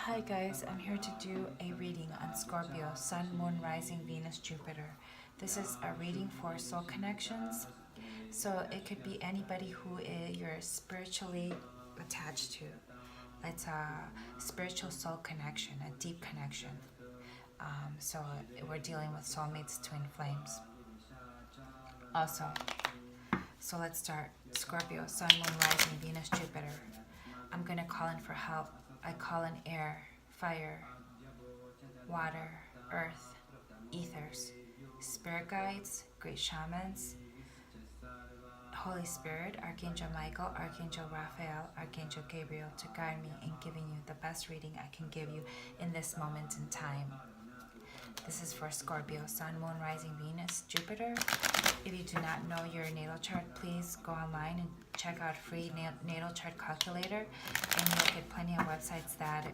Hi guys, I'm here to do a reading on Scorpio, Sun, Moon, Rising, Venus, Jupiter. This is a reading for soul connections. So it could be anybody who you're spiritually attached to. It's a spiritual soul connection, a deep connection. So we're dealing with soulmates, twin flames. Also, so let's start. Scorpio, Sun, Moon, Rising, Venus, Jupiter. I'm going to call in for help. I call in air, fire, water, earth, ethers, spirit guides, great shamans, Holy Spirit, Archangel Michael, Archangel Raphael, Archangel Gabriel to guide me in giving you the best reading I can give you in this moment in time. This is for Scorpio, Sun, Moon, Rising, Venus, Jupiter. If you do not know your natal chart, please go online and check out free natal chart calculator. And you'll get plenty of websites that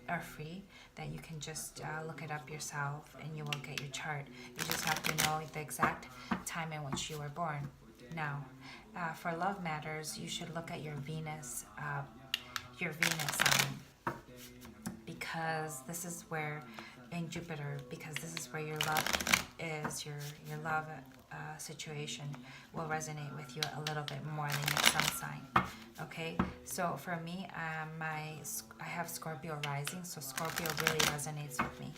are free that you can just look it up yourself and you will get your chart. You just have to know the exact time in which you were born. Now, for love matters, you should look at your Venus because this is where, in Jupiter, because this is where your love is, your love situation will resonate with you a little bit more than your sun sign. Okay, so for me, I have Scorpio rising, so Scorpio really resonates with me.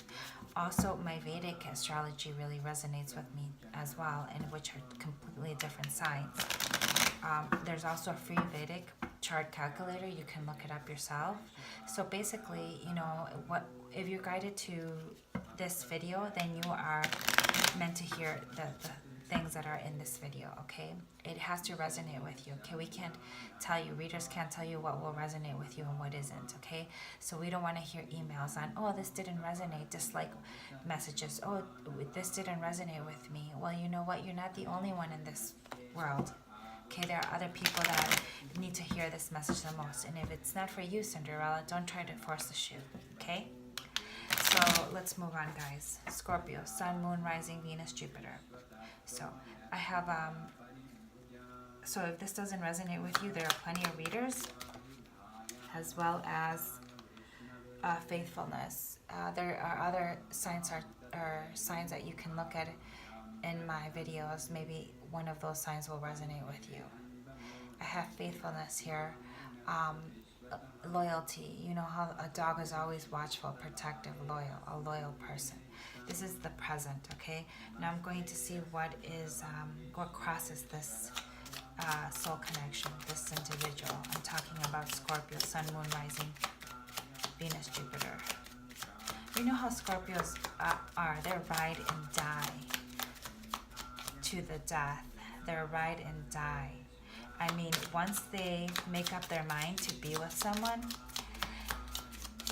Also, my Vedic astrology really resonates with me as well, and which are completely different signs. There's also a free Vedic chart calculator. You can look it up yourself. So basically, you know, what if you're guided to this video, then you are meant to hear the things that are in this video, okay? It has to resonate with you, okay? We can't tell you, readers can't tell you what will resonate with you and what isn't, okay? So we don't want to hear emails on, oh, this didn't resonate, dislike messages, oh, this didn't resonate with me. Well, you know what? You're not the only one in this world, okay? There are other people that need to hear this message the most, and if it's not for you, Cinderella, don't try to force the shoe, okay? So let's move on, guys. Scorpio, Sun, Moon, Rising, Venus, Jupiter. So I have, so if this doesn't resonate with you, there are plenty of readers, as well as faithfulness. There are other signs signs that you can look at in my videos. Maybe one of those signs will resonate with you. I have faithfulness here. Loyalty. You know how a dog is always watchful, protective, loyal, a loyal person. This is the present, okay? Now I'm going to see what crosses this soul connection, this individual. I'm talking about Scorpio, Sun, Moon, Rising, Venus, Jupiter. You know how Scorpios are. They're ride and die to the death. They're ride and die. I mean, once they make up their mind to be with someone,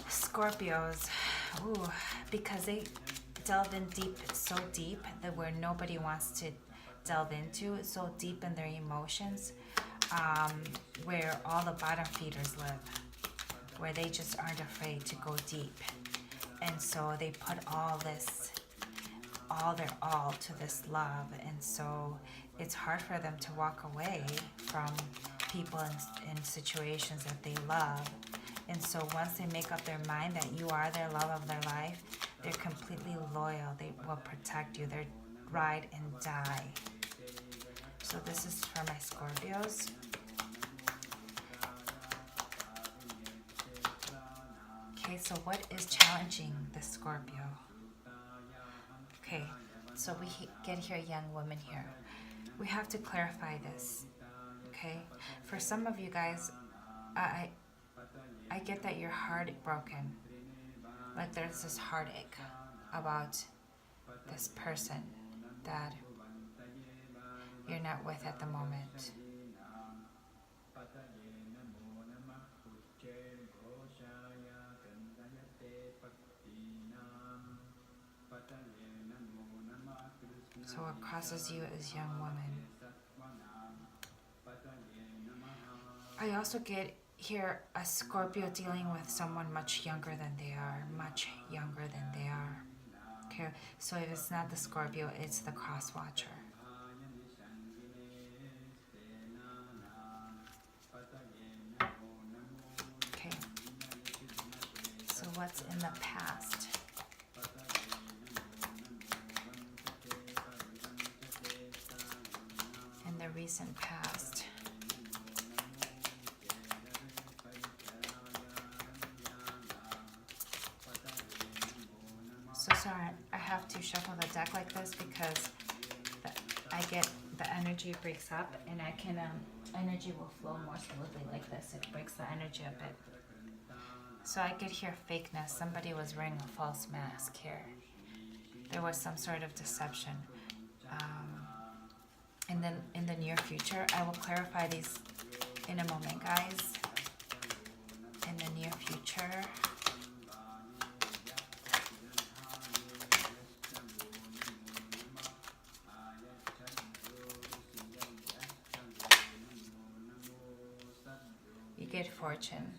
Scorpios, because they delve in deep, so deep that where nobody wants to delve into, so deep in their emotions, where all the bottom feeders live, where they just aren't afraid to go deep. And so they put all their all to this love, and so it's hard for them to walk away from people in situations that they love. And so once they make up their mind that you are their love of their life, they're completely loyal. They will protect you. They're ride and die. So this is for my Scorpios. Okay, so what is challenging the Scorpio? Okay, so we get here a young woman here. We have to clarify this, okay? For some of you guys, I get that you're heartbroken. Like there's this heartache about this person that you're not with at the moment. So what crosses you is young woman. I also get here a Scorpio dealing with someone much younger than they are, Okay, so if it's not the Scorpio, it's the cross watcher. Okay, so what's in the past. In the recent past. So sorry, I have to shuffle the deck like this because I get the energy breaks up, and I can energy will flow more smoothly like this. It breaks the energy a bit. So I could hear fakeness. Somebody was wearing a false mask here. There was some sort of deception. And then in the near future, I will clarify these in a moment, guys. In the near future. You get fortune.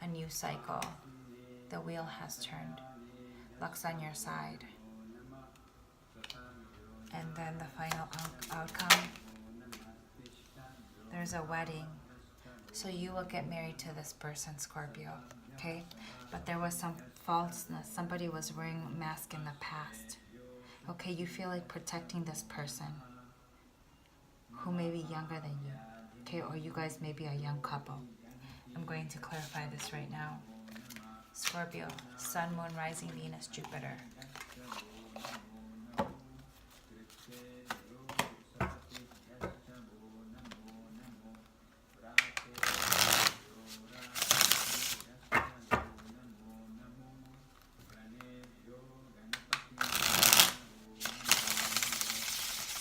A new cycle. The wheel has turned. Luck's on your side. And then the final outcome. There's a wedding. So you will get married to this person, Scorpio. Okay? But there was some falseness. Somebody was wearing a mask in the past. Okay, you feel like protecting this person who may be younger than you. Okay, or you guys may be a young couple. I'm going to clarify this right now. Scorpio, Sun, Moon, Rising, Venus, Jupiter.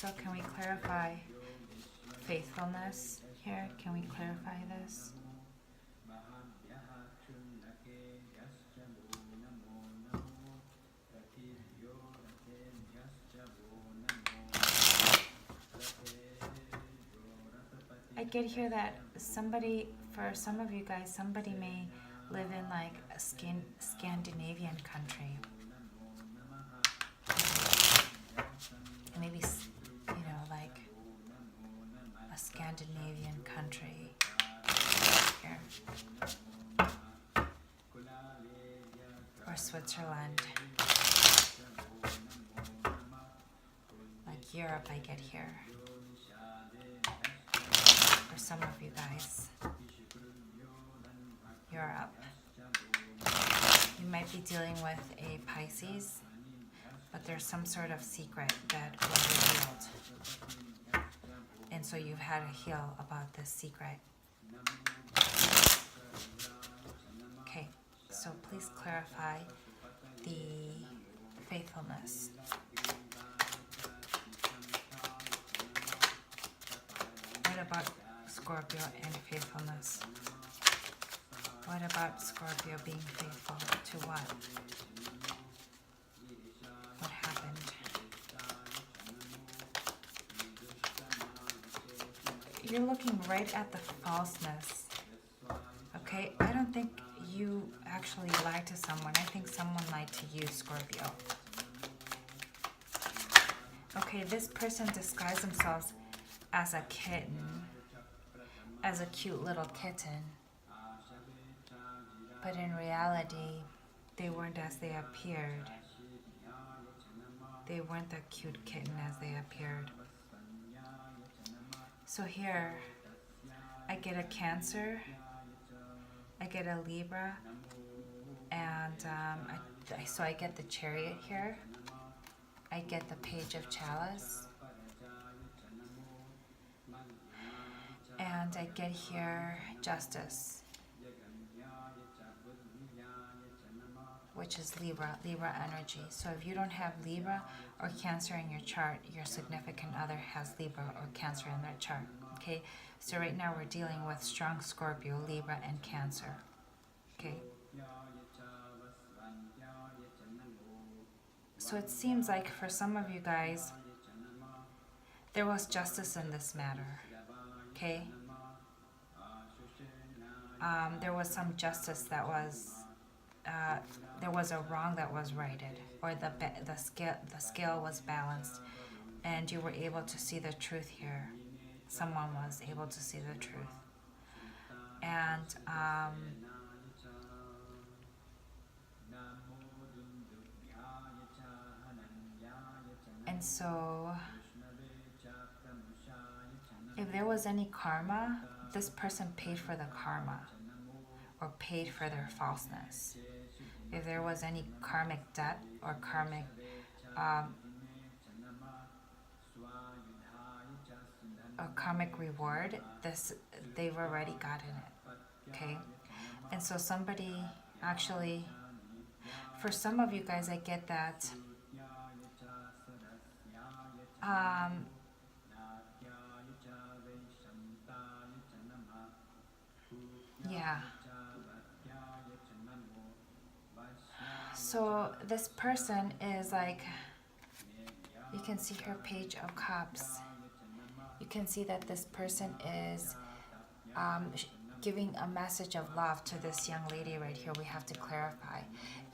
So can we clarify faithfulness here? Can we clarify this? I get here that somebody, for some of you guys, somebody may live in like a Scandinavian country. And maybe, you know, like a Scandinavian country. Here. Or Switzerland. Like Europe, I get here. For some of you guys. Europe. You might be dealing with a Pisces, but there's some sort of secret that was revealed. And so you've had to heal about this secret. Okay, so please clarify the faithfulness. What about Scorpio and faithfulness? What about Scorpio being faithful to what? What happened? You're looking right at the falseness. Okay, I don't think you actually lied to someone. I think someone lied to you, Scorpio. Okay, this person describes themselves as a kitten, as a cute little kitten. But in reality, they weren't as they appeared. They weren't the cute kitten as they appeared. So here, I get a Cancer, I get a Libra, and so I get the Chariot here. I get the Page of Chalice. And I get here Justice, which is Libra energy. So if you don't have Libra or Cancer in your chart, your significant other has Libra or Cancer in their chart. Okay, so right now we're dealing with strong Scorpio, Libra, and Cancer. Okay. So it seems like for some of you guys, there was justice in this matter. Okay. There was some justice that was. There was a wrong that was righted, or the scale was balanced, and you were able to see the truth here. Someone was able to see the truth, and so if there was any karma, this person paid for the karma or paid for their falseness. If there was any karmic debt or um, karmic reward, this they've already gotten it. Okay, and so somebody actually, for some of you guys, I get that. Um, yeah. So this person is like, you can see her Page of Cups. You can see that this person is giving a message of love to this young lady right here. We have to clarify.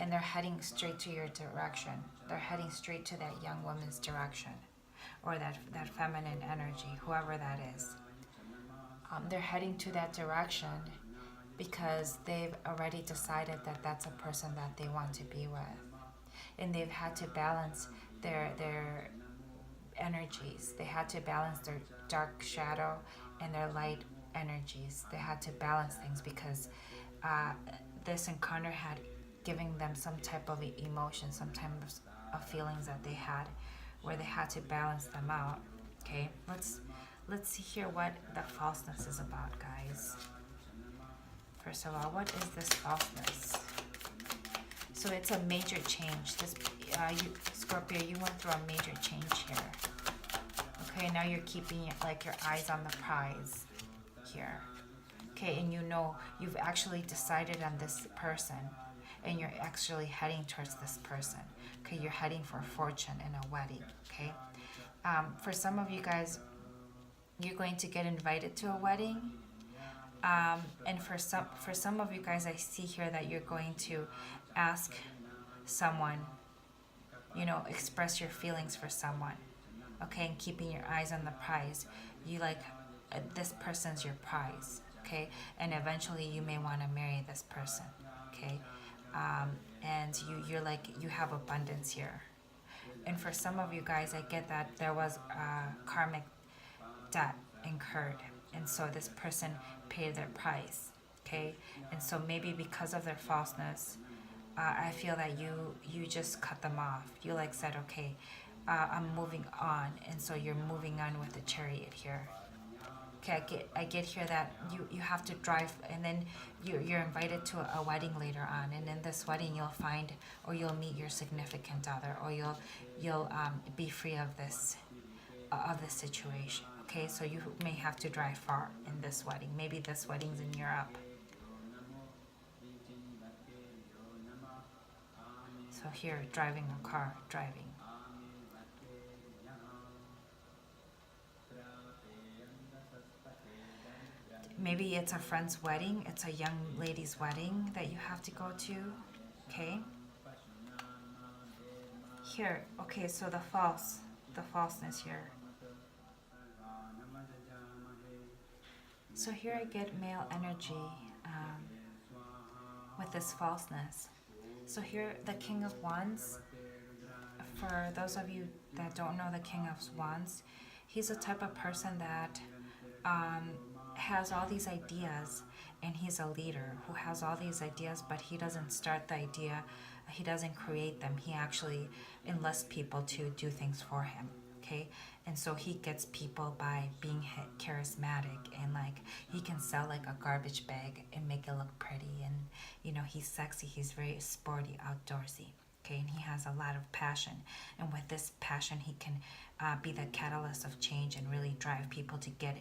And they're heading straight to your direction. They're heading straight to that young woman's direction, or that feminine energy, whoever that is. They're heading to that direction because they've already decided that that's a person that they want to be with. And they've had to balance their energies. They had to balance their dark shadow and their light energies. They had to balance things because this encounter had given them some type of emotion, some type of feelings that they had, where they had to balance them out. Okay, let's see here what the falseness is about, guys. First of all, what is this falseness? So it's a major change. This Scorpio, you went through a major change here. Okay, now you're keeping like your eyes on the prize here. Okay, and you know you've actually decided on this person, and you're actually heading towards this person. Okay, you're heading for fortune and a wedding. Okay, for some of you guys, you're going to get invited to a wedding. And for some of you guys, I see here that you're going to ask someone, express your feelings for someone. Okay, and keeping your eyes on the prize. You like this person's your prize. Okay, and eventually you may want to marry this person. Okay, and you're like, you have abundance here. And for some of you guys, I get that there was karmic debt incurred, and so this person paid their price. Okay, and so maybe because of their falseness, I feel that you just cut them off. You like said, okay, I'm moving on, and so you're moving on with the Chariot here. Okay, I get here that you have to drive, and then you're invited to a wedding later on, and in this wedding you'll find, or you'll meet your significant other, or you'll be free of this situation. Okay, so you may have to drive far in this wedding. Maybe this wedding's in Europe. So here, driving a car, driving. Maybe it's a friend's wedding. It's a young lady's wedding that you have to go to. Okay. Here, okay, so the falseness here. So here I get male energy with this falseness. So here, the King of Wands, for those of you that don't know the King of Wands, he's a type of person that has all these ideas, and he's a leader who has all these ideas, but he doesn't start the idea, he doesn't create them, he actually enlists people to do things for him. Okay, and so he gets people by being charismatic, and like he can sell like a garbage bag and make it look pretty, and he's sexy, he's very sporty, outdoorsy. Okay, and he has a lot of passion, and with this passion he can be the catalyst of change and really drive people to get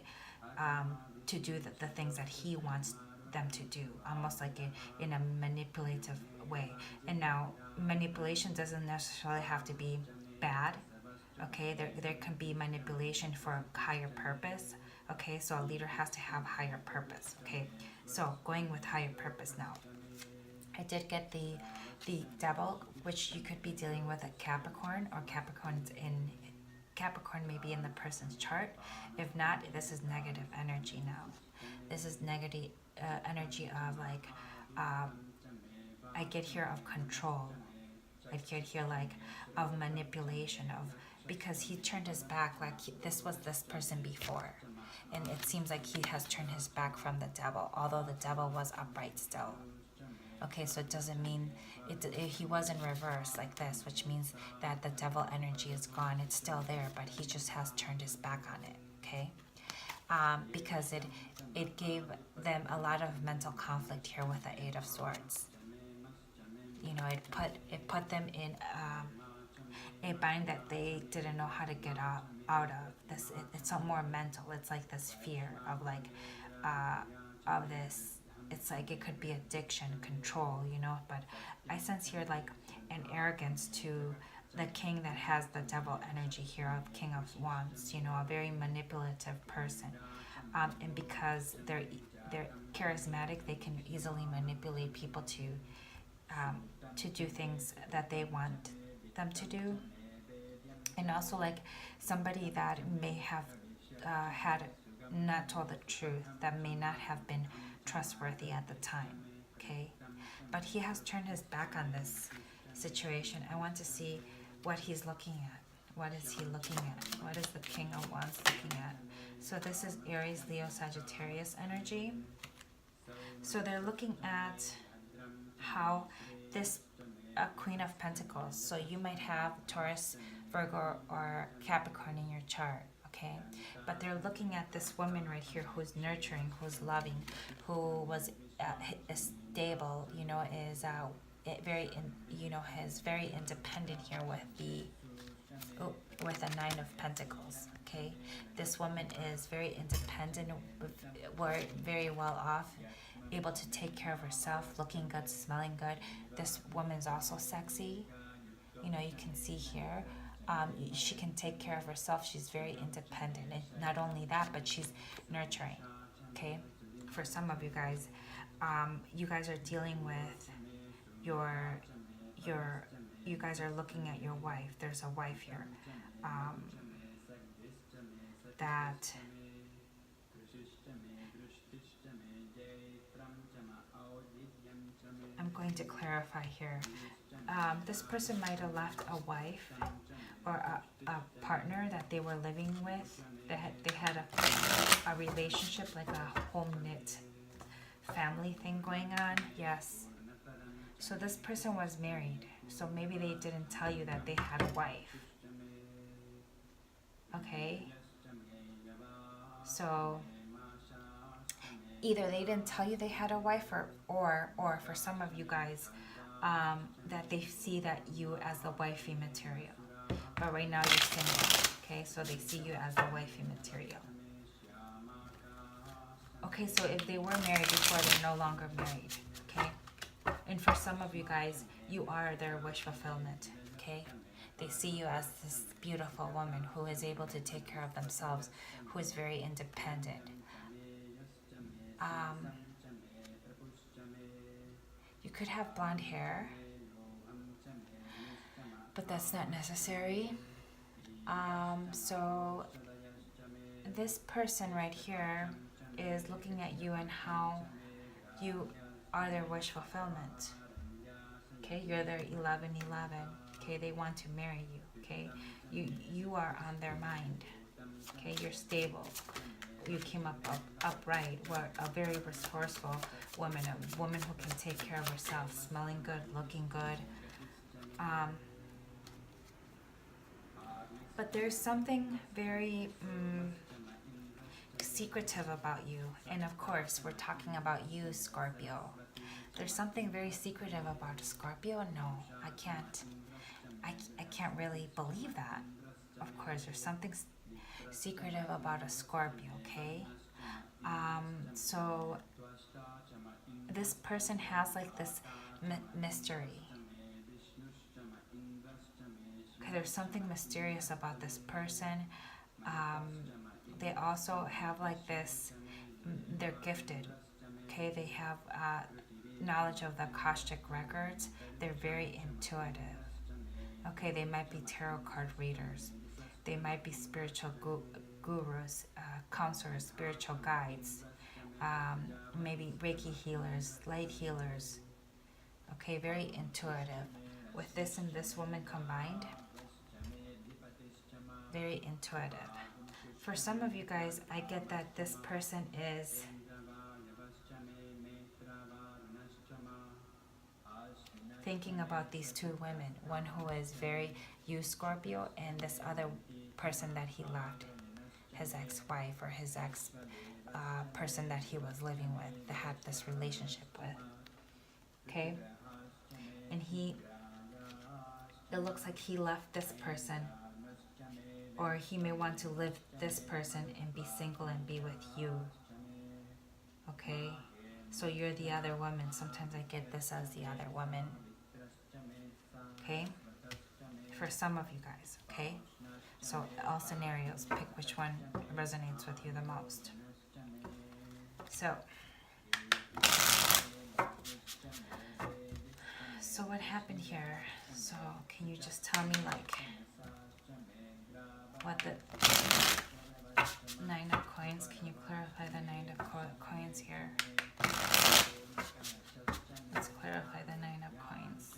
to do the things that he wants them to do, almost like in a manipulative way. And now manipulation doesn't necessarily have to be bad. Okay, there can be manipulation for a higher purpose. Okay, so a leader has to have higher purpose. Okay, so going with higher purpose now. I did get the Devil, which you could be dealing with a Capricorn, or Capricorn may be in the person's chart. If not, this is negative energy now. This is negative energy of like, I get here of control. I get here like of manipulation, of because he turned his back, like this was this person before, and it seems like he has turned his back from the devil, although the devil was upright still. Okay, so it doesn't mean he was in reverse like this, which means that the devil energy is gone. It's still there, but he just has turned his back on it. Okay, because it gave them a lot of mental conflict here with the Eight of Swords. You know, it put them in a bind that they didn't know how to get out of. It's a more mental. It's like this fear of like of this. It's like it could be addiction, control, you know. But I sense here like an arrogance to the king that has the devil energy here of King of Wands. You know, a very manipulative person, and because they're charismatic, they can easily manipulate people to do things that they want them to do. And also like somebody that may have had not told the truth, that may not have been trustworthy at the time. Okay, but he has turned his back on this situation. I want to see what he's looking at. What is he looking at? What is the King of Wands looking at? So this is Aries, Leo, Sagittarius energy. So they're looking at how this Queen of Pentacles. So you might have Taurus, Virgo, or Capricorn in your chart, okay? But they're looking at this woman right here who's nurturing, who's loving, who was stable, you know, is is very independent here with the Nine of Pentacles, okay? This woman is very independent, very well off, able to take care of herself, looking good, smelling good. This woman's also sexy. You know, you can see here. She can take care of herself. She's very independent. And not only that, but she's nurturing. Okay? For some of you guys are dealing with you guys are looking at your wife. There's a wife here. That I'm going to clarify here. This person might have left a wife or a partner that they were living with. They had a relationship, like a home knit family thing going on. Yes. So this person was married. So maybe they didn't tell you that they had a wife. Okay. So either they didn't tell you they had a wife, or for some of you guys, that they see that you as the wifey material. But right now you're single, okay? So they see you as the wifey material. Okay, so if they were married before, they're no longer married, okay? And for some of you guys, you are their wish fulfillment, okay? They see you as this beautiful woman who is able to take care of themselves, who is very independent. You could have blonde hair, but that's not necessary. So this person right here is looking at you and how you are their wish fulfillment. Okay, you're their 1111. Okay, they want to marry you. Okay, you are on their mind. Okay, you're stable. You came up upright. We're a very resourceful woman, a woman who can take care of herself, smelling good, looking good. But there's something very secretive about you. And of course, we're talking about you, Scorpio. There's something very secretive about a Scorpio? No, I can't. I can't really believe that. Of course, there's something secretive about a Scorpio, okay? So this person has like this mystery. Okay, there's something mysterious about this person. They also have like this, they're gifted, okay? They have knowledge of the Akashic records. They're very intuitive. Okay, they might be tarot card readers. They might be spiritual gurus, counselors, spiritual guides, maybe Reiki healers, light healers. Okay, very intuitive. With this and this woman combined, very intuitive. For some of you guys, I get that this person is thinking about these two women, one who is very you Scorpio, and this other person that he left, his ex-wife or his ex person that he was living with, that had this relationship with. Okay, and it looks like he left this person, or he may want to live this person and be single and be with you. Okay, so you're the other woman. Sometimes I get this as the other woman. Okay, for some of you guys. Okay, so all scenarios, pick which one resonates with you the most. So what happened here? So can you just tell me like what the Nine of Coins, can you clarify the Nine of Coins here? Let's clarify the Nine of Coins.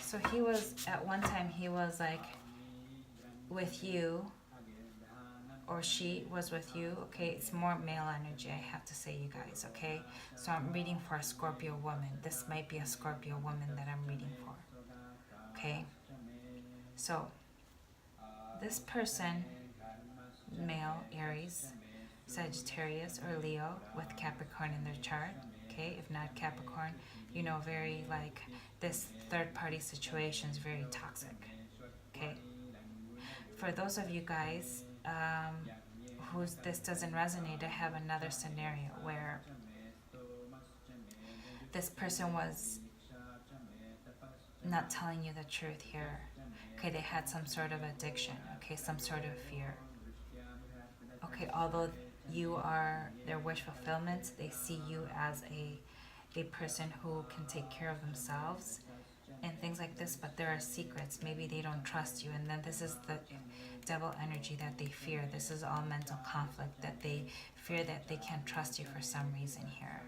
So he was, at one time he was like with you, or she was with you. Okay, it's more male energy, I have to say, you guys. Okay, so I'm reading for a Scorpio woman. This might be a Scorpio woman that I'm reading for. Okay, so this person, male, Aries, Sagittarius, or Leo with Capricorn in their chart. Okay, if not Capricorn, you know, very like this third party situation is very toxic. Okay, for those of you guys whose this doesn't resonate, I have another scenario where this person was not telling you the truth here. Okay, they had some sort of addiction. Okay, some sort of fear. Okay, although you are their wish fulfillment, they see you as a person who can take care of themselves and things like this, but there are secrets. Maybe they don't trust you, and then this is the devil energy that they fear. This is all mental conflict, that they fear that they can't trust you for some reason here.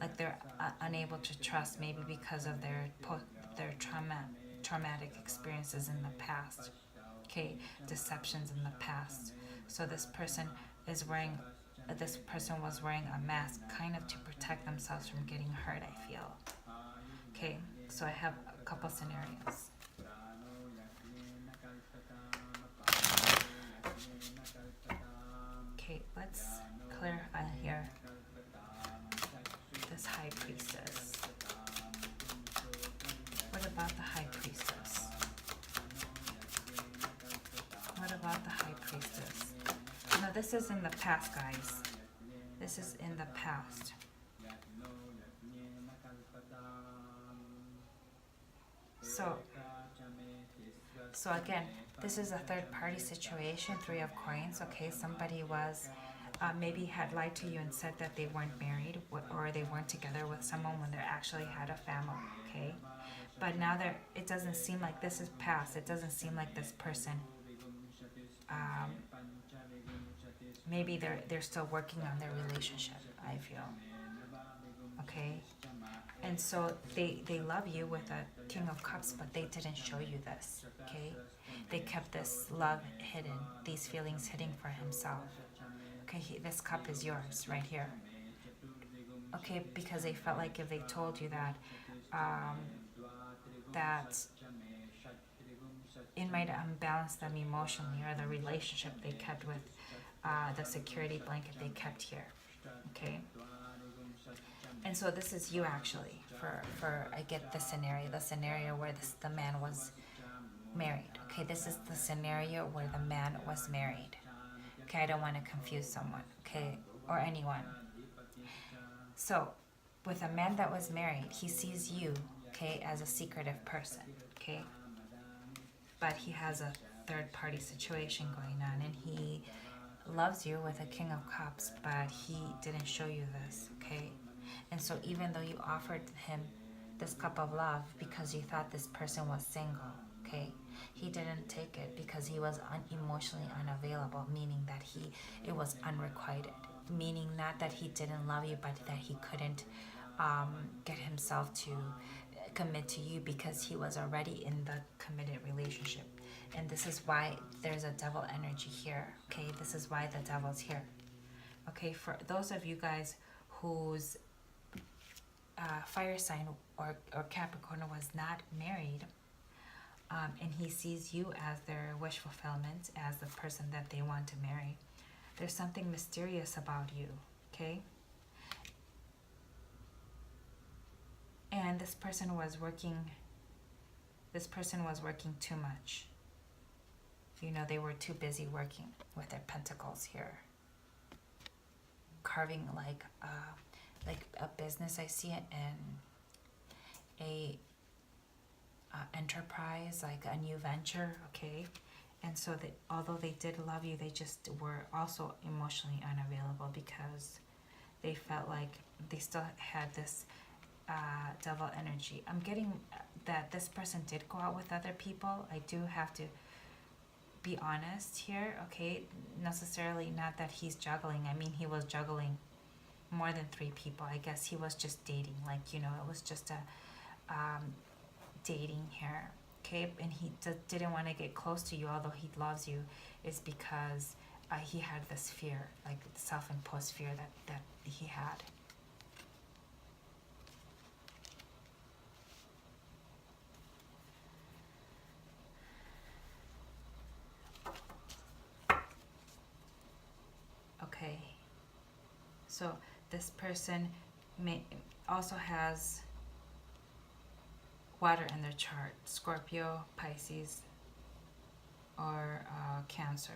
Like they're unable to trust, maybe because of their traumatic experiences in the past. Okay, deceptions in the past. So this person is wearing, this person was wearing a mask, kind of to protect themselves from getting hurt, I feel. Okay, so I have a couple scenarios. Okay, let's clarify here. This High Priestess. What about the High Priestess? What about the High Priestess? No, this is in the past, guys. This is in the past. So again, this is a third party situation, Three of Coins. Okay, somebody was maybe had lied to you and said that they weren't married or they weren't together with someone when they actually had a family. Okay, but now it doesn't seem like this is past. It doesn't seem like this person. Maybe they're still working on their relationship, I feel. Okay, and so they love you with a King of Cups, but they didn't show you this. Okay, they kept this love hidden, these feelings hidden for himself. Okay, this cup is yours right here. Okay, because they felt like if they told you that that it might unbalance them emotionally, or the relationship they kept with the security blanket they kept here. Okay, and so this is you actually. For I get the scenario where the man was married. Okay, this is the scenario where the man was married. Okay, I don't want to confuse someone. Okay, or anyone. So with a man that was married, he sees you, okay, as a secretive person. Okay, but he has a third party situation going on, and he loves you with a King of Cups, but he didn't show you this. Okay, and so even though you offered him this cup of love because you thought this person was single, okay, he didn't take it because he was emotionally unavailable, meaning that it was unrequited, meaning not that he didn't love you, but that he couldn't get himself to commit to you because he was already in the committed relationship. And this is why there's a devil energy here, okay? This is why the devil's here. Okay, for those of you guys whose fire sign or Capricorn was not married, and he sees you as their wish fulfillment, as the person that they want to marry, there's something mysterious about you, okay? And this person was working too much. You know, they were too busy working with their pentacles here, carving like a business. I see it in a enterprise, like a new venture, okay? And so that although they did love you, they just were also emotionally unavailable because they felt like they still had this devil energy. I'm getting that this person did go out with other people. I do have to be honest here, okay? Necessarily not that he's juggling. I mean, he was juggling more than 3 people. I guess he was just dating, like, you know, it was just a dating here, okay? And he didn't want to get close to you, although he loves you, is because he had this fear, like self-imposed fear that he had. Okay, so this person also has water in their chart, Scorpio, Pisces, or Cancer.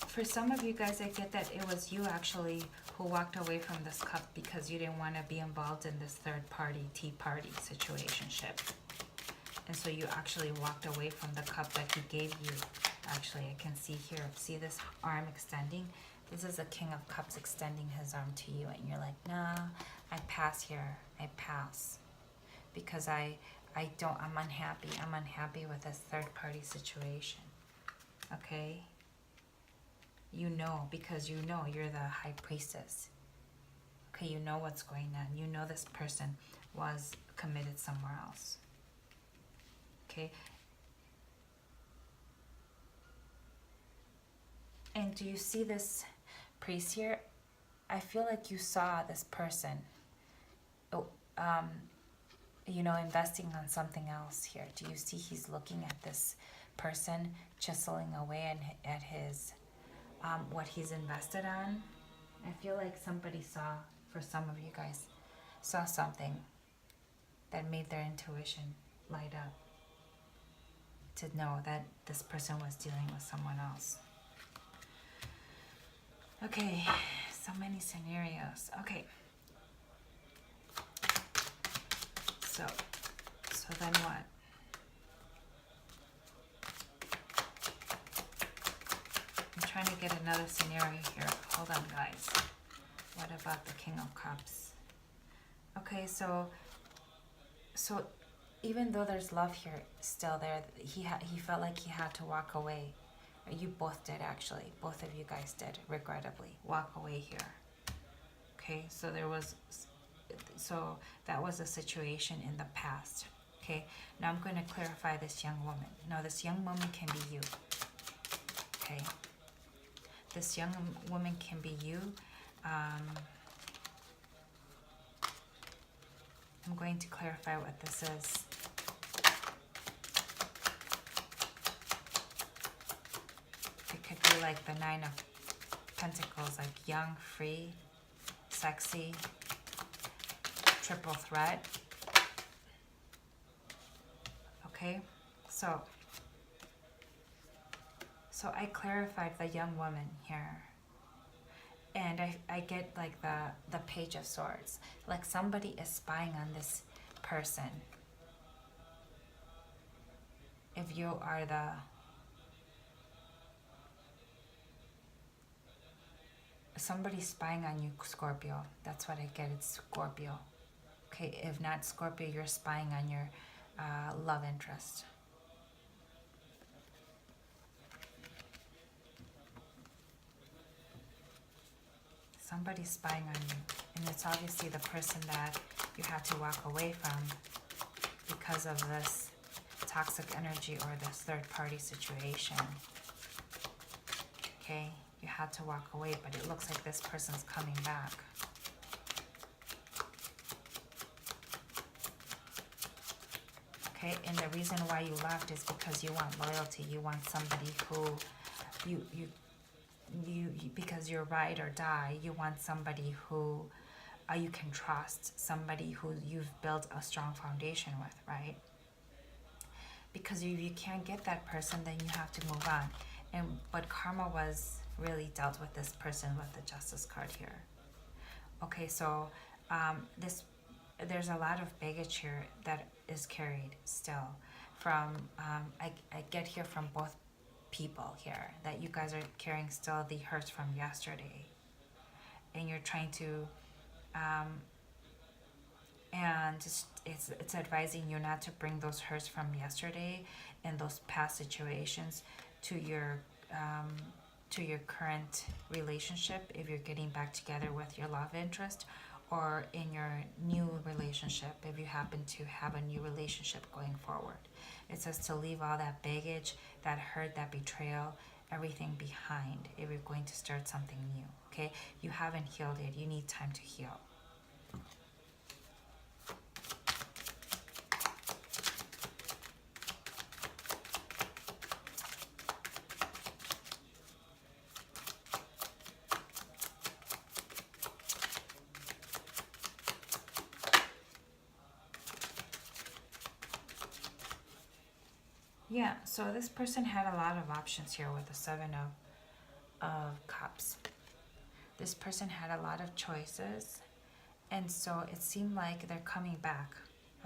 For some of you guys, I get that it was you actually who walked away from this cup because you didn't want to be involved in this third party, tea party situationship. And so you actually walked away from the cup that he gave you. Actually, I can see here, see this arm extending? This is the King of Cups extending his arm to you, and you're like, nah, I pass here, I pass. Because I'm unhappy. I'm unhappy with this third party situation, okay? You know, because you know you're the High Priestess. Okay, you know what's going on. You know this person was committed somewhere else. Okay? And do you see this priest here? I feel like you saw this person, you know, investing on something else here. Do you see he's looking at this person, chiseling away at his... what he's invested on? I feel like somebody saw, for some of you guys, saw something that made their intuition light up to know that this person was dealing with someone else. Okay, so many scenarios. Okay. So then what? I'm trying to get another scenario here. Hold on, guys. What about the King of Cups? Okay, so even though there's love here still there, he felt like he had to walk away. You both did, actually. Both of you guys did, regrettably, walk away here. Okay, so that was a situation in the past. Okay, now I'm going to clarify this young woman. Now, this young woman can be you. Okay. This young woman can be you. I'm going to clarify what this is. It could be like the 9 of Pentacles, like young, free, sexy, triple threat. Okay, so I clarified the young woman here. And I get like the Page of Swords. Like somebody is spying on this person. If you are somebody's spying on you, Scorpio. That's what I get. It's Scorpio. Okay, if not, Scorpio, you're spying on your love interest. Somebody's spying on you, and it's obviously the person that you had to walk away from because of this toxic energy or this third-party situation. Okay, you had to walk away, but it looks like this person's coming back. Okay, and the reason why you left is because you want loyalty. You want somebody who because you're ride or die, you want somebody who you can trust, somebody who you've built a strong foundation with, right? Because if you can't get that person, then you have to move on. But karma was really dealt with this person with the Justice card here. Okay, so there's a lot of baggage here that is carried still from, I get here from both people here, that you guys are carrying still the hurts from yesterday. And you're trying to, and it's advising you not to bring those hurts from yesterday and those past situations to your current relationship, if you're getting back together with your love interest, or in your new relationship, if you happen to have a new relationship going forward. It says to leave all that baggage, that hurt, that betrayal, everything behind if you're going to start something new, okay? You haven't healed it. You need time to heal. Yeah, so this person had a lot of options here with the Seven of Cups. This person had a lot of choices, and so it seemed like they're coming back,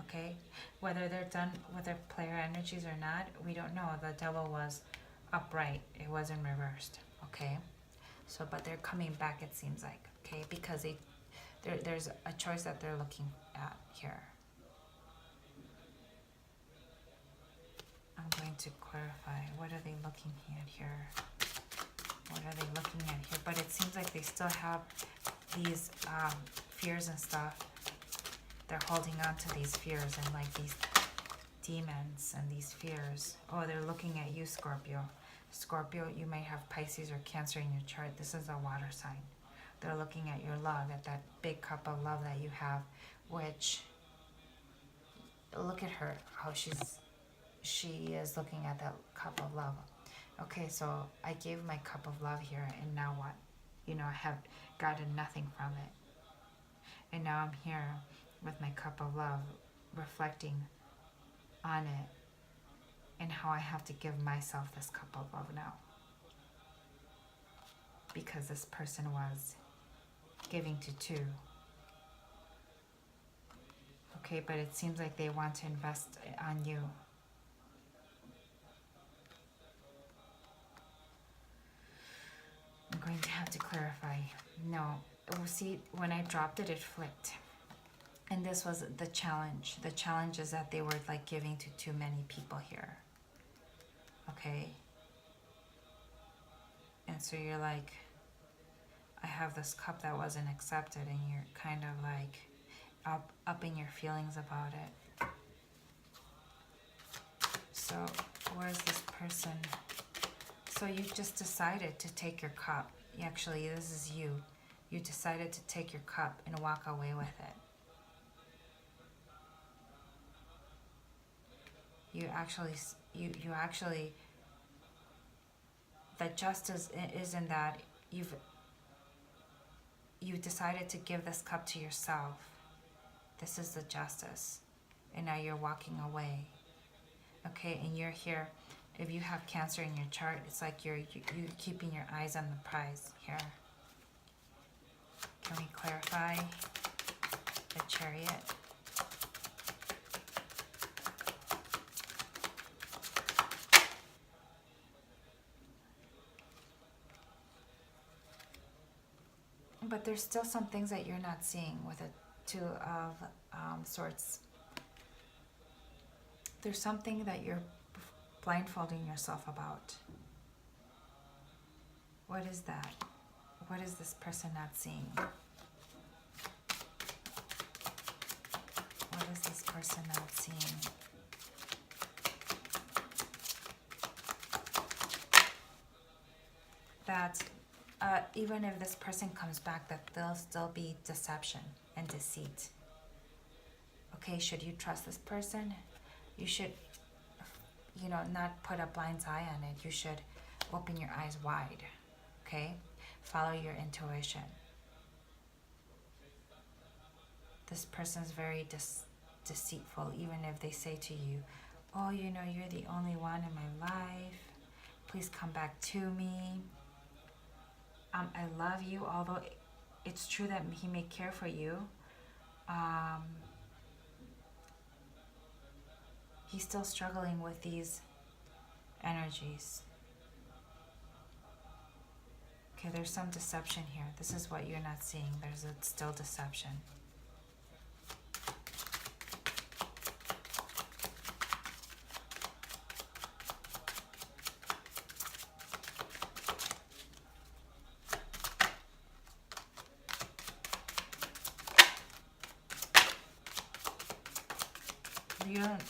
okay? Whether they're done with their player energies or not, we don't know. The devil was upright. It wasn't reversed, okay? So, but they're coming back, it seems like, okay? Because there's a choice that they're looking at here. I'm going to clarify. What are they looking at here? What are they looking at here? But it seems like they still have these fears and stuff. They're holding on to these fears and like these demons and these fears. Oh, they're looking at you, Scorpio. Scorpio, you may have Pisces or Cancer in your chart. This is a water sign. They're looking at your love, at that big cup of love that you have, which, look at her, how she is looking at that cup of love. Okay, so I gave my cup of love here, and now what? You know, I have gotten nothing from it. And now I'm here with my cup of love, reflecting on it, and how I have to give myself this cup of love now. Because this person was giving to two. Okay, but it seems like they want to invest on you. I'm going to have to clarify. No, see, when I dropped it, it flipped. And this was the challenge. The challenge is that they were like giving to too many people here. Okay? And so you're like, I have this cup that wasn't accepted, and you're kind of like upping your feelings about it. So where's this person? So you just decided to take your cup. Actually, this is you. You decided to take your cup and walk away with it. You actually, the justice is in that you decided to give this cup to yourself. This is the justice. And now you're walking away. Okay, and you're here. If you have Cancer in your chart, it's like you're keeping your eyes on the prize here. Can we clarify the Chariot? But there's still some things that you're not seeing with a Two of Swords. There's something that you're blindfolding yourself about. What is that? What is this person not seeing? What is this person not seeing? That even if this person comes back, that there'll still be deception and deceit. Okay, should you trust this person? You should, you know, not put a blind eye on it. You should open your eyes wide, okay? Follow your intuition. This person's very deceitful, even if they say to you, oh, you know, you're the only one in my life. Please come back to me. I love you, although it's true that he may care for you. He's still struggling with these energies. Okay, there's some deception here. This is what you're not seeing. There's still deception.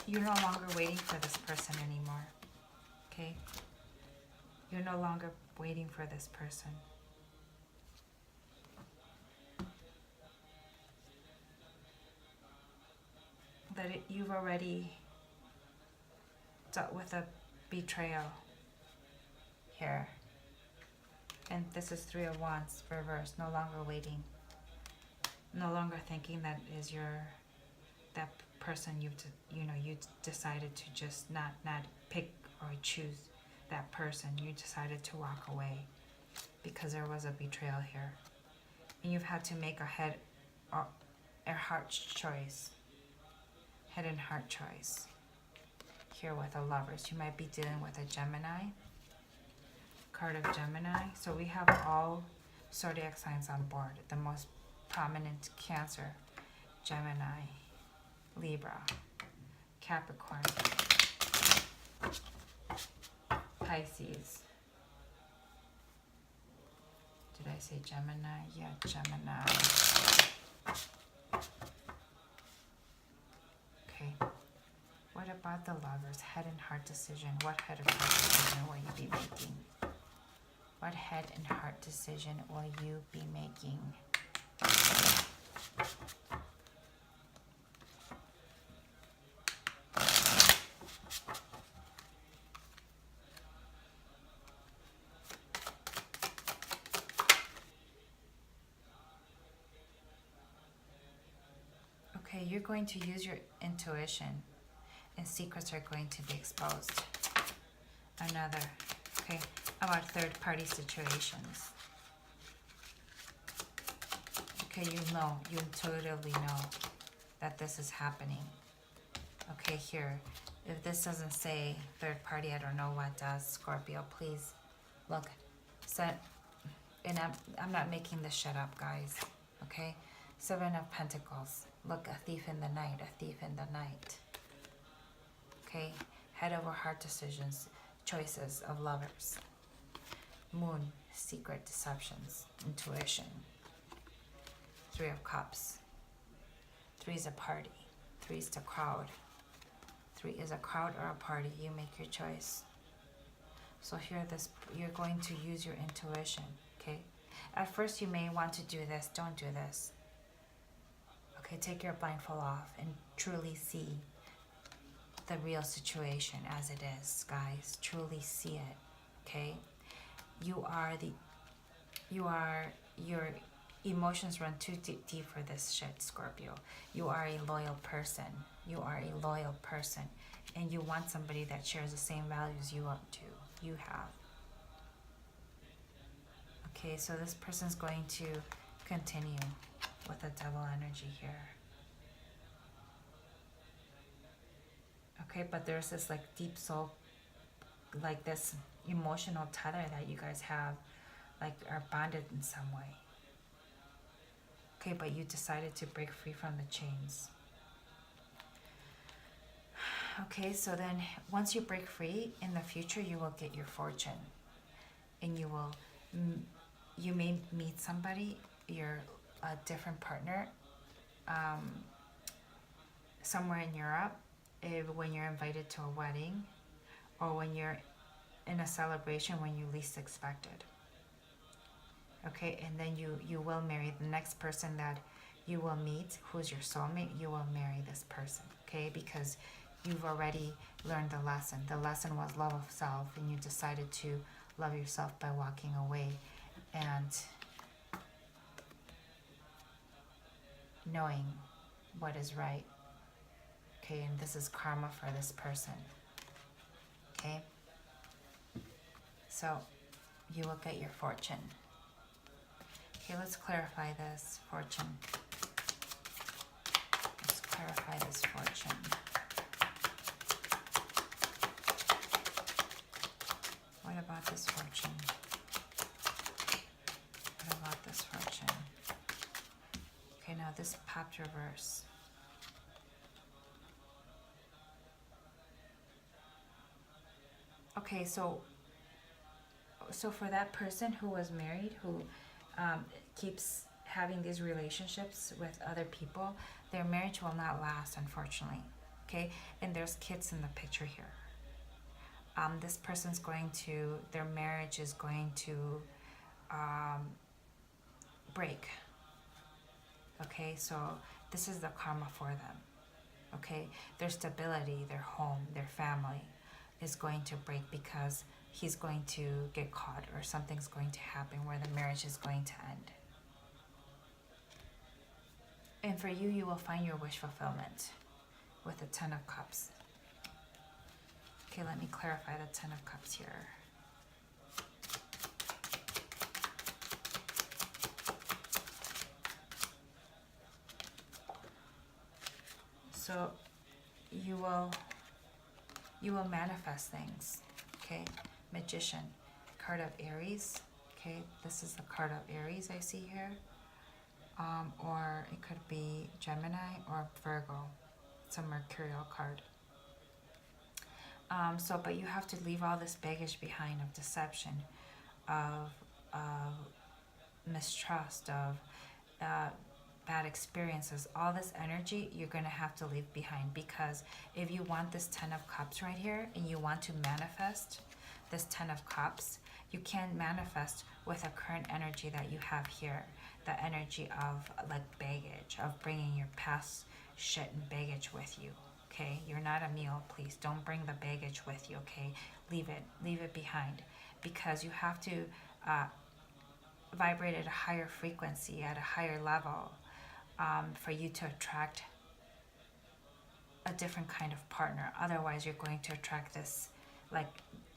You're no longer waiting for this person anymore, okay? You're no longer waiting for this person. You've already dealt with a betrayal here. And this is Three of Wands, reversed, no longer waiting. No longer thinking that is that person you decided to just not pick or choose that person. You decided to walk away because there was a betrayal here, and you've had to make a head or a heart choice, head and heart choice here with the Lovers. You might be dealing with a Gemini, card of Gemini. So we have all zodiac signs on board. The most prominent: Cancer, Gemini, Libra, Capricorn, Pisces. Did I say Gemini? Yeah, Gemini. Okay. What about the Lovers? Head and heart decision. What head and heart decision will you be making? What head and heart decision will you be making? Okay, you're going to use your intuition, and secrets are going to be exposed. Another, okay, about third-party situations. Okay, you intuitively know that this is happening. Okay, here, if this doesn't say third party, I don't know what does. Scorpio, please look. And I'm not making this shit up, guys. Okay, Seven of Pentacles. Look, a thief in the night, a thief in the night. Okay, head over heart decisions, choices of Lovers. Moon, secret deceptions, intuition. Three of Cups. Three is a party. Three is the crowd. Three is a crowd or a party. You make your choice. So here, you're going to use your intuition, okay? At first, you may want to do this. Don't do this. Okay, take your blindfold off and truly see the real situation as it is, guys. Truly see it, okay? Your emotions run too deep for this shit, Scorpio. You are a loyal person. You are a loyal person. And you want somebody that shares the same values you have. Okay, so this person's going to continue with the Devil energy here. Okay, but there's this like deep soul, like this emotional tether that you guys have, like are bonded in some way. Okay, but you decided to break free from the chains. Okay, so then once you break free, in the future you will get your fortune. And you may meet somebody, a different partner, somewhere in Europe, when you're invited to a wedding, or when you're in a celebration when you least expect it. Okay, and then you will marry the next person that you will meet, who's your soulmate. You will marry this person, okay, because you've already learned the lesson. The lesson was love of self, and you decided to love yourself by walking away and knowing what is right. Okay, and this is karma for this person. Okay, so you will get your fortune. Okay, let's clarify this fortune. Let's clarify this fortune. What about this fortune? What about this fortune? Okay, now this popped reverse. Okay, so for that person who was married, who keeps having these relationships with other people, their marriage will not last, unfortunately. Okay, and there's kids in the picture here. This person's their marriage is going to break. Okay, so this is the karma for them. Okay, their stability, their home, their family is going to break because he's going to get caught, or something's going to happen where the marriage is going to end. And for you, you will find your wish fulfillment with the Ten of Cups. Okay, let me clarify the Ten of Cups here. So you will manifest things. Okay, Magician, card of Aries. Okay, this is the card of Aries I see here. Or it could be Gemini or Virgo. It's a Mercurial card. But you have to leave all this baggage behind of deception, of mistrust, of bad experiences. All this energy you're going to have to leave behind, because if you want this Ten of Cups right here and you want to manifest this Ten of Cups, you can't manifest with a current energy that you have here. The energy of like baggage, of bringing your past shit and baggage with you. Okay, you're not a meal. Please don't bring the baggage with you. Okay, leave it behind, because you have to vibrate at a higher frequency, at a higher level, for you to attract a different kind of partner. Otherwise, you're going to attract this like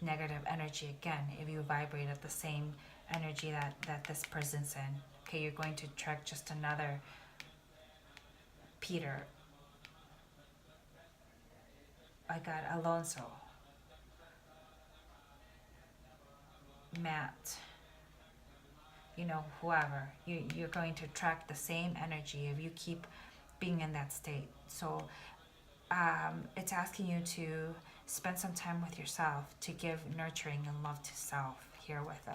negative energy again. If you vibrate at the same energy that this person's in, okay, you're going to attract just another Peter. I got Alonso, Matt, whoever. You're going to attract the same energy if you keep being in that state. So it's asking you to spend some time with yourself, to give nurturing and love to self here with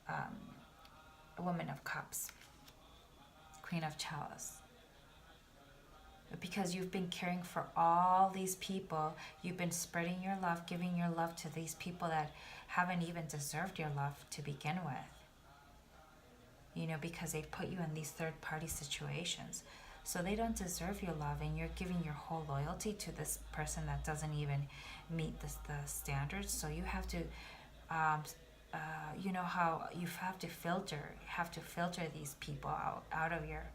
a Woman of Cups, Queen of Chalice. Because you've been caring for all these people, you've been spreading your love, giving your love to these people that haven't even deserved your love to begin with. Because they put you in these third-party situations. So they don't deserve your love, and you're giving your whole loyalty to this person that doesn't even meet the standards. So you have to, how you have to filter these people out of your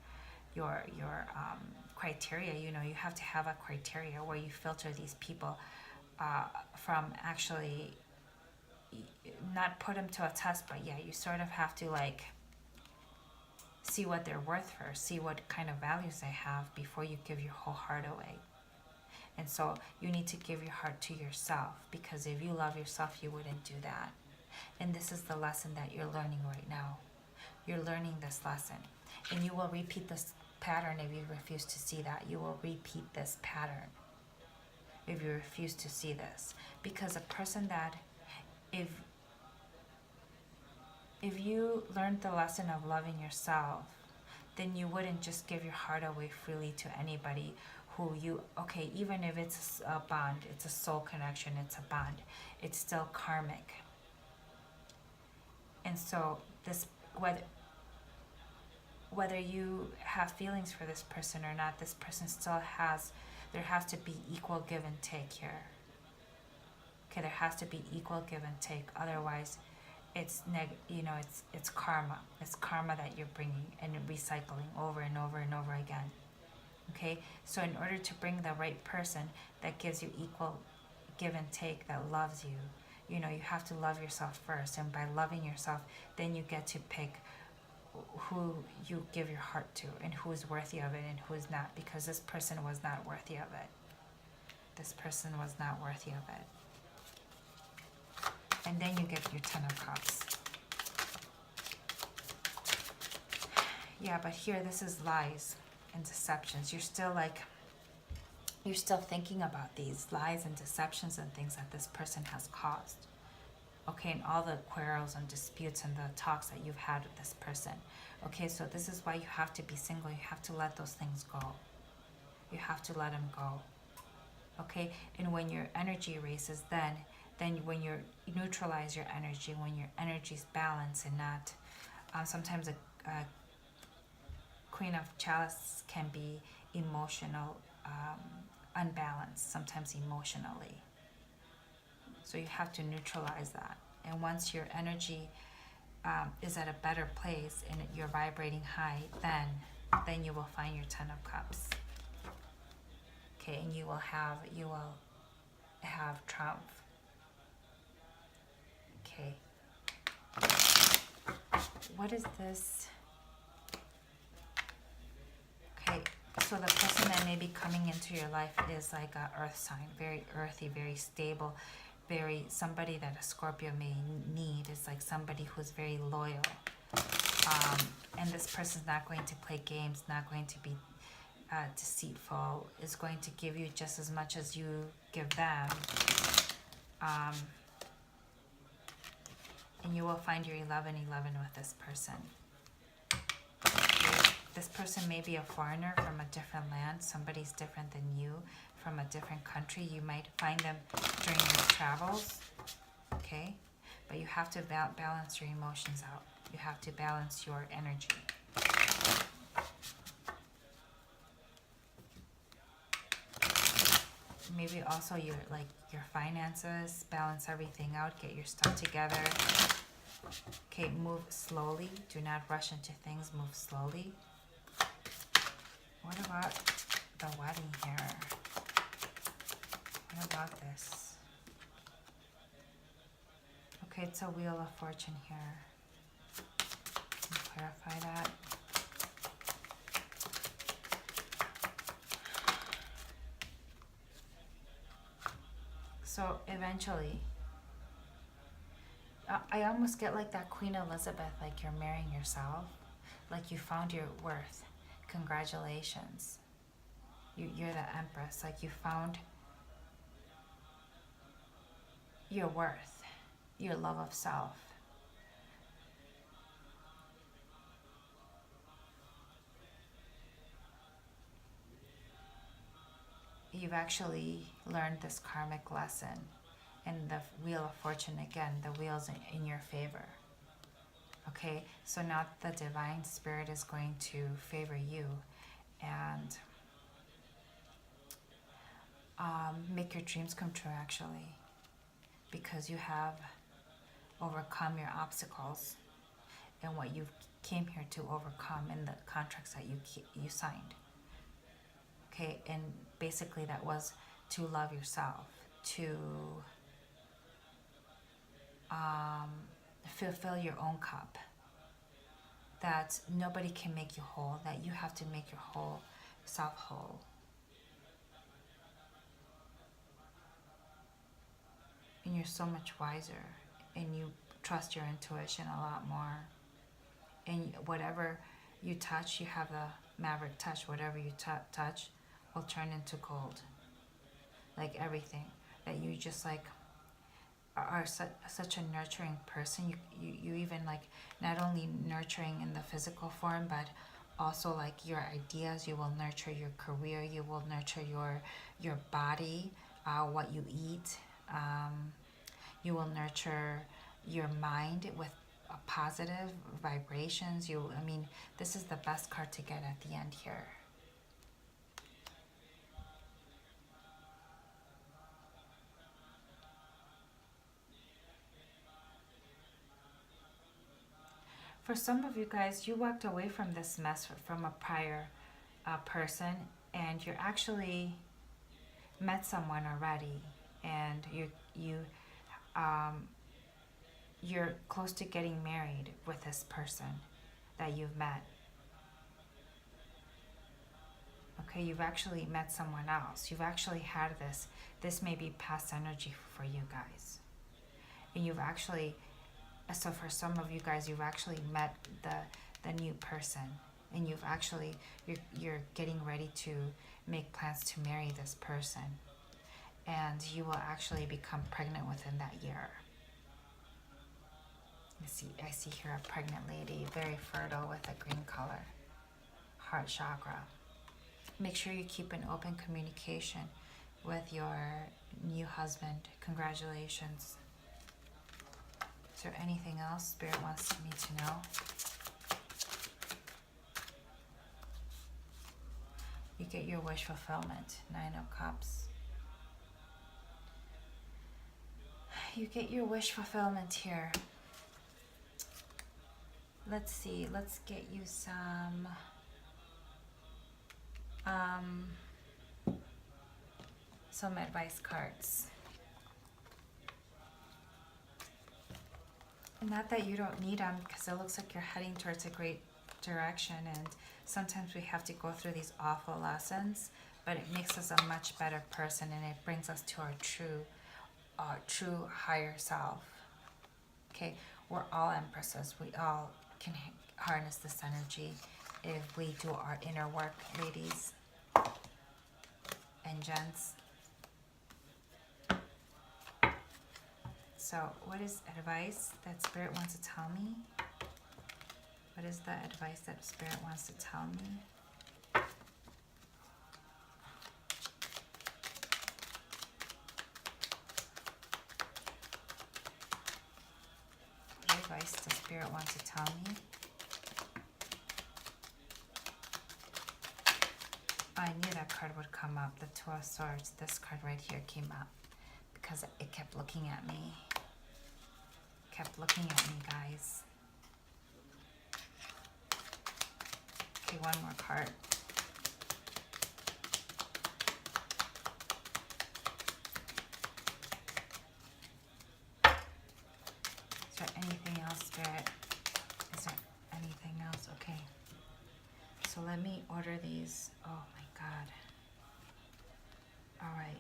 criteria. You have to have a criteria where you filter these people from actually, not put them to a test, but yeah, you sort of have to see what they're worth first, see what kind of values they have before you give your whole heart away. And so you need to give your heart to yourself, because if you love yourself, you wouldn't do that. And this is the lesson that you're learning right now. You're learning this lesson. And you will repeat this pattern if you refuse to see that. You will repeat this pattern if you refuse to see this. Because a person that, if you learned the lesson of loving yourself, then you wouldn't just give your heart away freely to anybody who you, okay, even if it's a bond, it's a soul connection, it's a bond, it's still karmic. And so this, whether you have feelings for this person or not, this person still has, there has to be equal give and take here. Okay, there has to be equal give and take. Otherwise, it's it's karma. It's karma that you're bringing and recycling over and over and over again. Okay, so in order to bring the right person that gives you equal give and take, that loves you, you have to love yourself first. And by loving yourself, then you get to pick who you give your heart to and who is worthy of it and who is not, because this person was not worthy of it. This person was not worthy of it. And then you get your Ten of Cups. Yeah, but here this is lies and deceptions. You're still thinking about these lies and deceptions and things that this person has caused. Okay, and all the quarrels and disputes and the talks that you've had with this person. Okay, so this is why you have to be single. You have to let those things go. You have to let them go. Okay, and when your energy races, then when you neutralize your energy, when your energy's balanced and not, sometimes a Queen of Chalice can be emotional, unbalanced, sometimes emotionally. So you have to neutralize that. And once your energy is at a better place and you're vibrating high, then you will find your Ten of Cups. Okay, and you will have triumph. Okay. What is this? Okay, so the person that may be coming into your life is like an earth sign, very earthy, very stable, somebody that a Scorpio may need is like somebody who's very loyal. And this person's not going to play games, not going to be deceitful, is going to give you just as much as you give them. And you will find your 11-11 with this person. This person may be a foreigner from a different land. Somebody's different than you, from a different country. You might find them during your travels, okay? But you have to balance your emotions out. You have to balance your energy. Maybe also your finances, balance everything out, get your stuff together. Okay, move slowly. Do not rush into things. Move slowly. What about the wedding here? What about this? Okay, it's a Wheel of Fortune here. Can you clarify that? So eventually, I almost get like that Queen Elizabeth, like you're marrying yourself, like you found your worth. Congratulations. You're the Empress, like you found your worth, your love of self. You've actually learned this karmic lesson. And the Wheel of Fortune, again, the wheel's in your favor. Okay, so now the Divine Spirit is going to favor you and make your dreams come true, actually, because you have overcome your obstacles and what you came here to overcome in the contracts that you signed. Okay, and basically that was to love yourself, to fulfill your own cup, that nobody can make you whole, that you have to make your whole self whole. And you're so much wiser, and you trust your intuition a lot more. And whatever you touch, you have the maverick touch. Whatever you touch will turn into gold. Like everything that you just like are such a nurturing person. You even like not only nurturing in the physical form, but also like your ideas. You will nurture your career. You will nurture your body, what you eat. You will nurture your mind with positive vibrations. I mean, this is the best card to get at the end here. For some of you guys, you walked away from this mess from a prior person, and you're actually met someone already, and you're close to getting married with this person that you've met. Okay, you've actually met someone else. You've actually had this. This may be past energy for you guys, and you've actually. So for some of you guys, you've actually met the new person, and you're getting ready to make plans to marry this person, and you will actually become pregnant within that year. I see here a pregnant lady, very fertile with a green color, heart chakra. Make sure you keep an open communication with your new husband. Congratulations. Is there anything else Spirit wants me to know? You get your wish fulfillment. 9 of Cups. You get your wish fulfillment here. Let's see. Let's get you some advice cards. Not that you don't need them, because it looks like you're heading towards a great direction, and sometimes we have to go through these awful lessons, but it makes us a much better person, and it brings us to our true higher self. Okay, we're all empresses. We all can harness this energy if we do our inner work, ladies and gents. So what is advice that Spirit wants to tell me? What is the advice that Spirit wants to tell me? What advice does Spirit want to tell me? I knew that card would come up, the Two of Swords. This card right here came up because it kept looking at me. Kept looking at me, guys. Okay, one more card. Is there anything else, Spirit? Is there anything else? Okay. So let me order these. Oh my God. All right.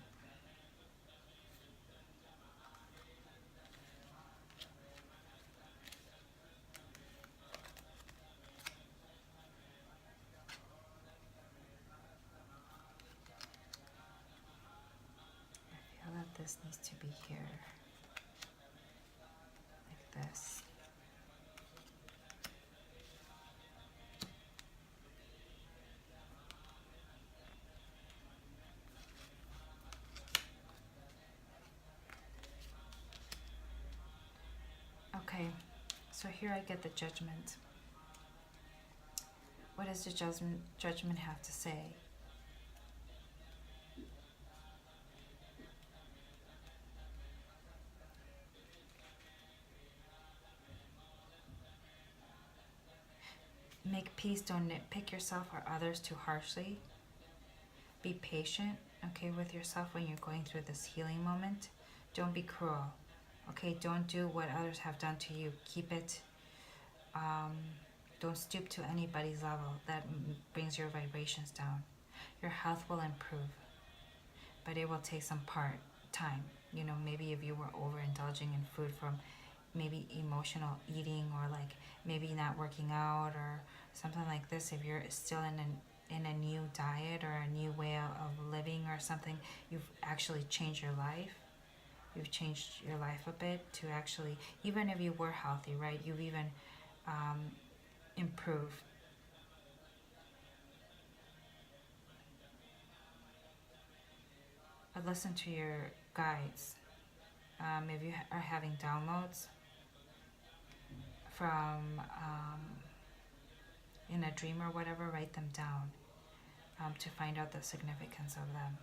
This needs to be here, like this. Okay, so here I get the Judgment. What does the judgment have to say? Make peace, don't nitpick yourself or others too harshly. Be patient, okay, with yourself when you're going through this healing moment. Don't be cruel, okay? Don't do what others have done to you. Keep it, don't stoop to anybody's level. That brings your vibrations down. Your health will improve, but it will take some time. You know, maybe if you were overindulging in food from maybe emotional eating, or like maybe not working out or something like this. If you're still in a new diet or a new way of living or something, you've actually changed your life. You've changed your life a bit to actually, even if you were healthy, right? You've even improved. But listen to your guides. If you are having downloads from in a dream or whatever, write them down to find out the significance of them.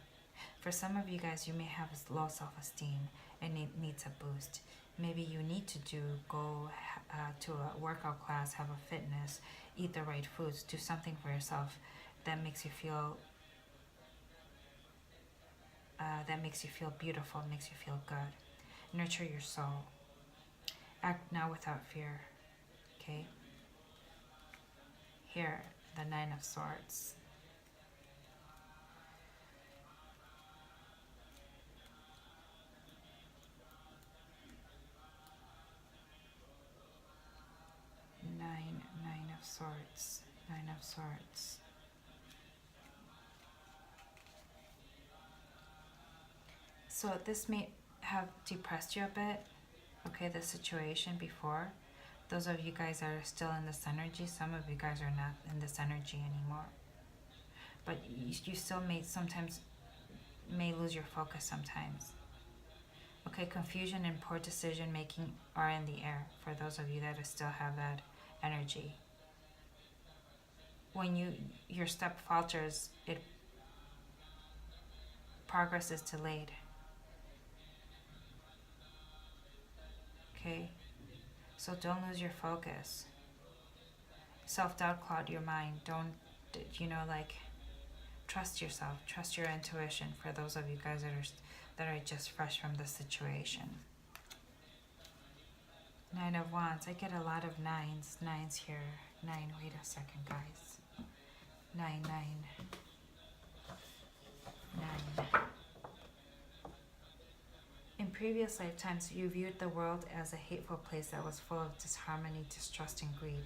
For some of you guys, you may have low self-esteem and it needs a boost. Maybe you need to go to a workout class, have a fitness, eat the right foods, do something for yourself that makes you feel beautiful, makes you feel good. Nurture your soul. Act now without fear. Okay? Here, the Nine of Swords. Nine of Swords. Nine of Swords. So this may have depressed you a bit, okay, the situation before. Those of you guys are still in this energy. Some of you guys are not in this energy anymore. But you still may lose your focus sometimes. Okay, confusion and poor decision making are in the air for those of you that still have that energy. When your step falters, progress is delayed. Okay? So don't lose your focus. Self-doubt cloud your mind. Don't, trust yourself. Trust your intuition for those of you guys that are just fresh from the situation. Nine of Wands. I get a lot of nines. Nines here. Nine. Wait a second, guys. Nine. In previous lifetimes, you viewed the world as a hateful place that was full of disharmony, distrust, and greed.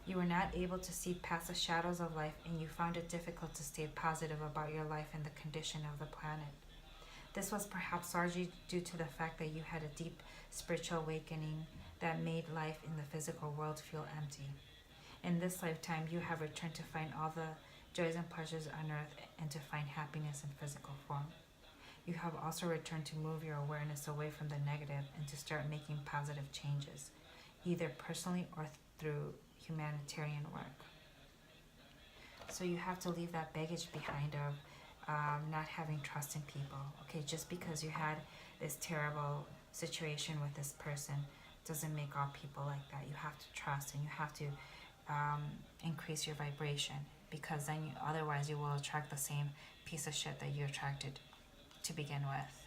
You were not able to see past the shadows of life, and you found it difficult to stay positive about your life and the condition of the planet. This was perhaps largely due to the fact that you had a deep spiritual awakening that made life in the physical world feel empty. In this lifetime, you have returned to find all the joys and pleasures on earth and to find happiness in physical form. You have also returned to move your awareness away from the negative and to start making positive changes, either personally or through humanitarian work. So you have to leave that baggage behind of not having trust in people. Okay, just because you had this terrible situation with this person doesn't make all people like that. You have to trust, and you have to increase your vibration, because then otherwise you will attract the same piece of shit that you attracted to begin with.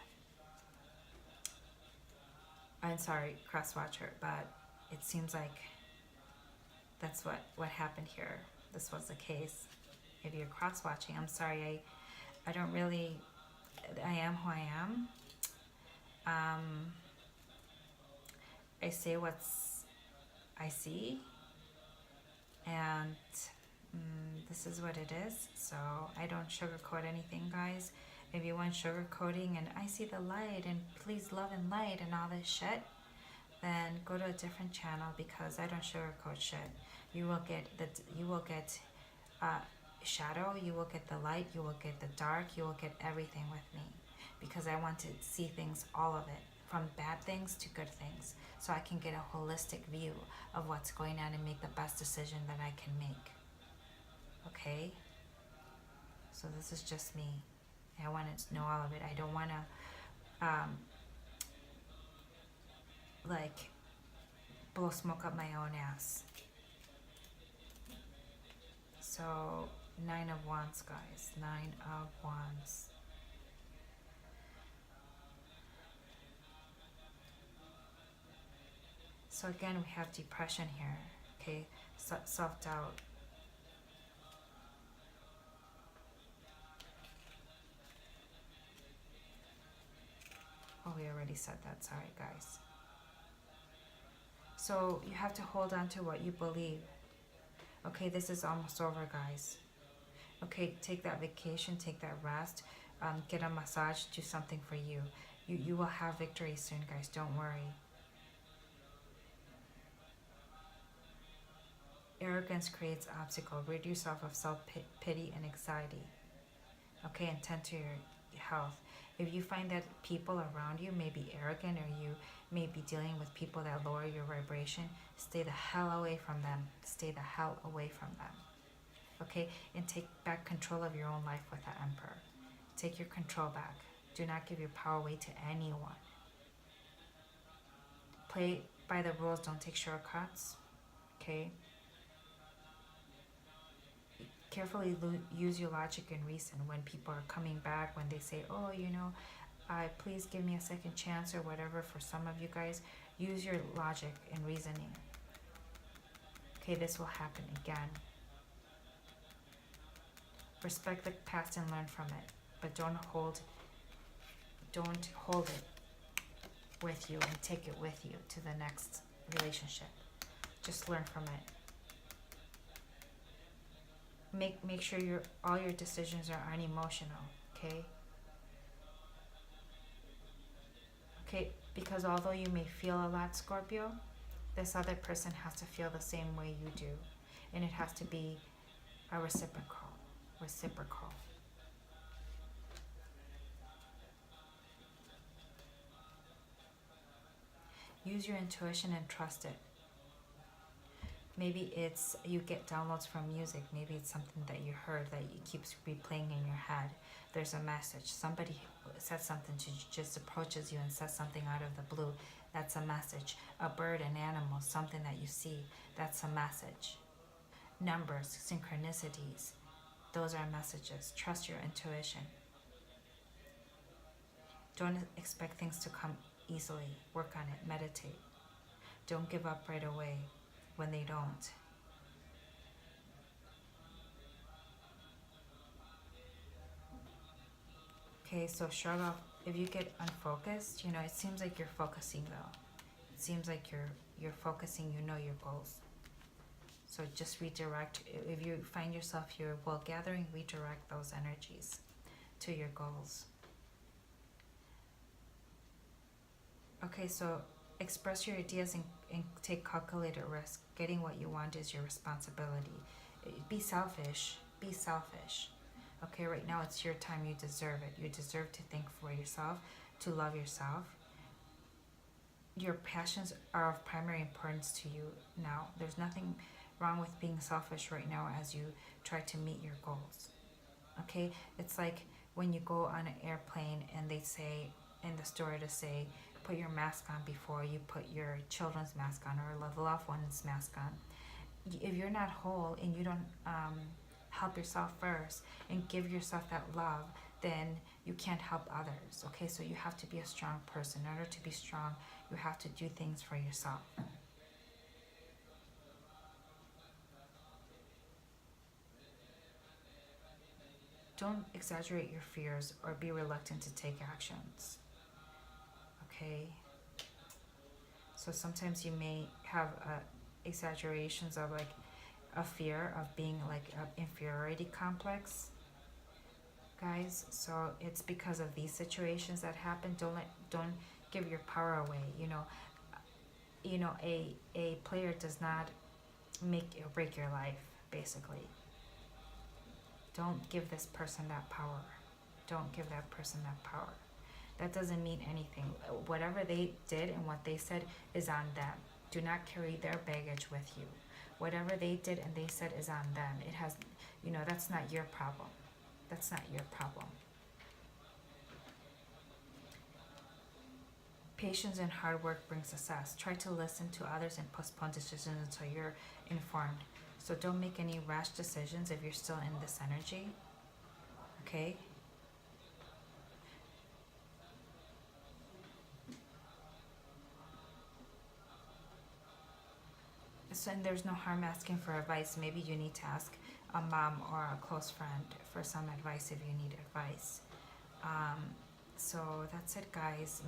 I'm sorry, cross-watcher, but it seems like that's what happened here. This was the case. If you're cross-watching, I'm sorry, I don't really, I am who I am. I say what's I see, and this is what it is. So I don't sugarcoat anything, guys. If you want sugarcoating and I see the light and please love and light and all this shit, then go to a different channel, because I don't sugarcoat shit. You will get shadow, you will get the light, you will get the dark, you will get everything with me, because I want to see things, all of it, from bad things to good things, so I can get a holistic view of what's going on and make the best decision that I can make. Okay? So this is just me. I want to know all of it. I don't want to blow smoke up my own ass. So 9 of Wands, guys. 9 of Wands. So again, we have depression here. Okay, self-doubt. Oh, we already said that. Sorry, guys. So you have to hold on to what you believe. Okay, this is almost over, guys. Okay, take that vacation, take that rest, get a massage, do something for you. You will have victory soon, guys. Don't worry. Arrogance creates obstacle. Rid yourself of self-pity and anxiety. Okay, and tend to your health. If you find that people around you may be arrogant, or you may be dealing with people that lower your vibration, stay the hell away from them. Stay the hell away from them. Okay, and take back control of your own life with the Emperor. Take your control back. Do not give your power away to anyone. Play by the rules, don't take shortcuts. Okay, carefully use your logic and reason when people are coming back, when they say, oh, you know, please give me a second chance or whatever. For some of you guys, use your logic and reasoning. Okay, this will happen again. Respect the past and learn from it, but don't hold it with you and take it with you to the next relationship. Just learn from it. Make sure all your decisions are unemotional, okay? Okay, because although you may feel a lot, Scorpio, this other person has to feel the same way you do. And it has to be a reciprocal. Use your intuition and trust it. Maybe it's you get downloads from music. Maybe it's something that you heard that keeps replaying in your head. There's a message. Somebody says something to you, just approaches you and says something out of the blue. That's a message. A bird, an animal, something that you see. That's a message. Numbers, synchronicities. Those are messages. Trust your intuition. Don't expect things to come easily. Work on it. Meditate. Don't give up right away when they don't. Okay, so shrug off. If you get unfocused, you know, it seems like you're focusing though. It seems like you're focusing, you know your goals. So just redirect. If you find yourself here while gathering, redirect those energies to your goals. Okay, so express your ideas and take calculated risk. Getting what you want is your responsibility. Be selfish. Be selfish. Okay, right now it's your time. You deserve it. You deserve to think for yourself, to love yourself. Your passions are of primary importance to you now. There's nothing wrong with being selfish right now as you try to meet your goals. Okay, it's like when you go on an airplane and they say in the story to say, put your mask on before you put your children's mask on or the loved one's mask on. If you're not whole and you don't help yourself first and give yourself that love, then you can't help others. Okay, so you have to be a strong person. In order to be strong, you have to do things for yourself. Don't exaggerate your fears or be reluctant to take actions. Okay, so sometimes you may have exaggerations of like a fear of being like an inferiority complex, guys. So it's because of these situations that happen. Don't give your power away. You know, a player does not make or break your life, basically. Don't give this person that power. Don't give that person that power. That doesn't mean anything. Whatever they did and what they said is on them. Do not carry their baggage with you. Whatever they did and they said is on them. It has, that's not your problem. That's not your problem. Patience and hard work bring success. Try to listen to others and postpone decisions until you're informed. So don't make any rash decisions if you're still in this energy. Okay? So, and there's no harm asking for advice. Maybe you need to ask a mom or a close friend for some advice if you need advice. So that's it, guys.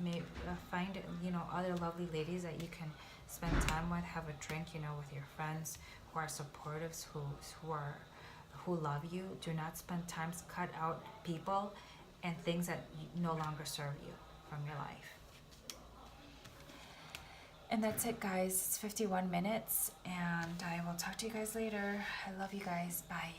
Find, you know, other lovely ladies that you can spend time with, have a drink, you know, with your friends who are supportive, who love you. Do not spend time, cut out people and things that no longer serve you from your life. And that's it, guys. It's 51 minutes, and I will talk to you guys later. I love you guys. Bye.